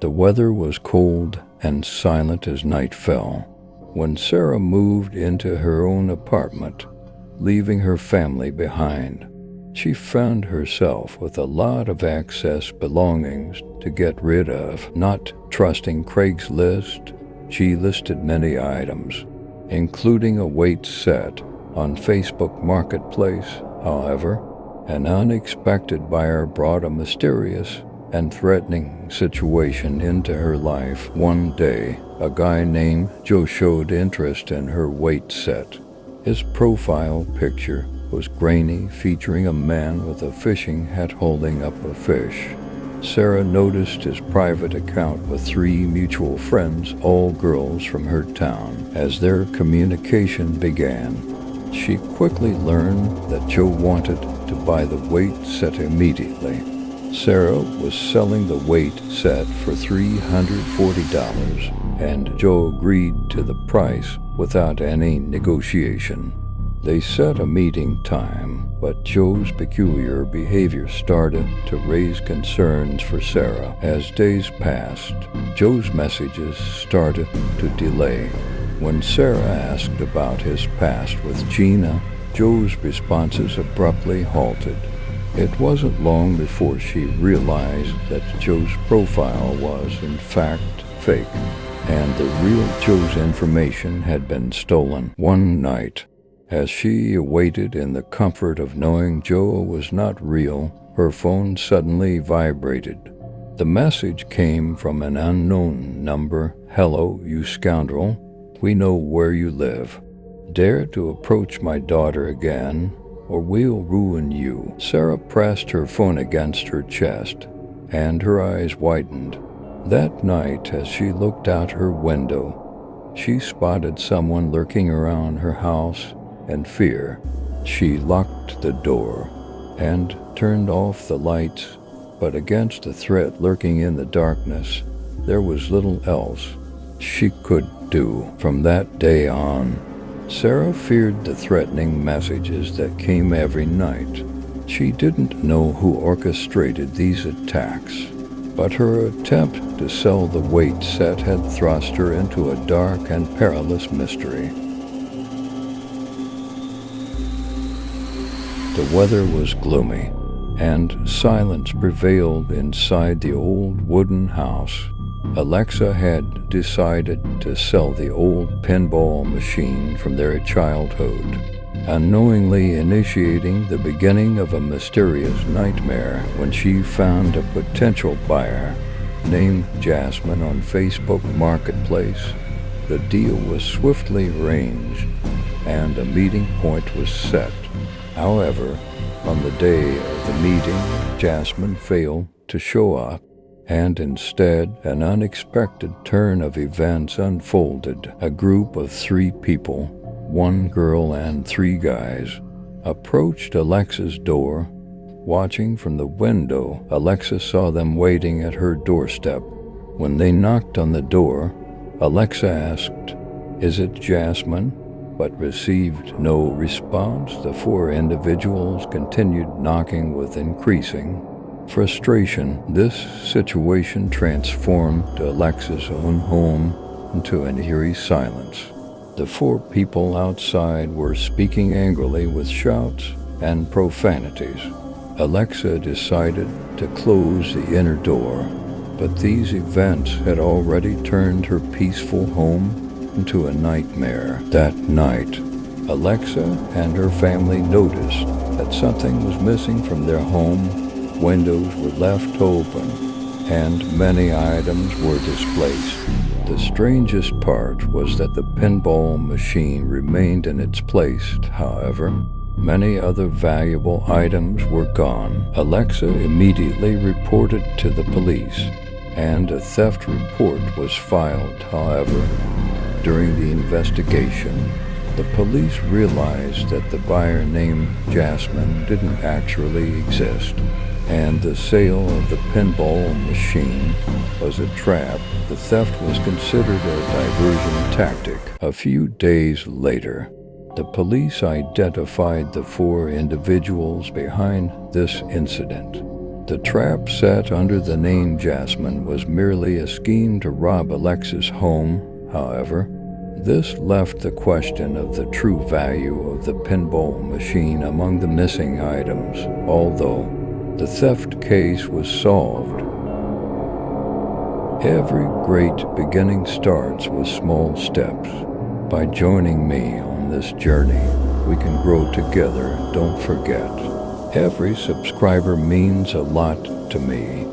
The weather was cold and silent as night fell. When Sarah moved into her own apartment, leaving her family behind, she found herself with a lot of excess belongings to get rid of. Not trusting Craigslist, she listed many items, including a weight set on Facebook Marketplace. However, an unexpected buyer brought a mysterious and threatening situation into her life. One day, a guy named Joe showed interest in her weight set. His profile picture was grainy, featuring a man with a fishing hat holding up a fish. Sarah noticed his private account with 3 mutual friends, all girls from her town. As their communication began, she quickly learned that Joe wanted to buy the weight set immediately. Sarah was selling the weight set for $340, and Joe agreed to the price without any negotiation. They set a meeting time, but Joe's peculiar behavior started to raise concerns for Sarah. As days passed, Joe's messages started to delay. When Sarah asked about his past with Gina, Joe's responses abruptly halted. It wasn't long before she realized that Joe's profile was, in fact, fake, and the real Joe's information had been stolen. One night, as she awaited in the comfort of knowing Joe was not real, her phone suddenly vibrated. The message came from an unknown number. "Hello, you scoundrel. We know where you live. Dare to approach my daughter again, or we'll ruin you." Sarah pressed her phone against her chest, and her eyes widened. That night, as she looked out her window, she spotted someone lurking around her house. In fear, she locked the door and turned off the lights, but against the threat lurking in the darkness, there was little else she could do. From that day on, Sarah feared the threatening messages that came every night. She didn't know who orchestrated these attacks, but her attempt to sell the weight set had thrust her into a dark and perilous mystery. The weather was gloomy, and silence prevailed inside the old wooden house. Alexa had decided to sell the old pinball machine from their childhood, unknowingly initiating the beginning of a mysterious nightmare. When she found a potential buyer named Jasmine on Facebook Marketplace, the deal was swiftly arranged, and a meeting point was set. However, on the day of the meeting, Jasmine failed to show up, and instead, an unexpected turn of events unfolded. A group of 3 people, 1 girl and 3 guys, approached Alexa's door. Watching from the window, Alexa saw them waiting at her doorstep. When they knocked on the door, Alexa asked, "Is it Jasmine?" but received no response. The 4 individuals continued knocking with increasing frustration. This situation transformed Alexa's own home into an eerie silence. The 4 people outside were speaking angrily with shouts and profanities. Alexa decided to close the inner door, but these events had already turned her peaceful home into a nightmare. That night, Alexa and her family noticed that something was missing from their home. Windows were left open, and many items were displaced. The strangest part was that the pinball machine remained in its place. However, many other valuable items were gone. Alexa immediately reported to the police, and a theft report was filed. However, during the investigation, the police realized that the buyer named Jasmine didn't actually exist, and the sale of the pinball machine was a trap. The theft was considered a diversion tactic. A few days later, the police identified the 4 individuals behind this incident. The trap set under the name Jasmine was merely a scheme to rob Alexa's home. However, this left the question of the true value of the pinball machine among the missing items. Although the theft case was solved, every great beginning starts with small steps. By joining me on this journey, we can grow together. Don't forget, every subscriber means a lot to me.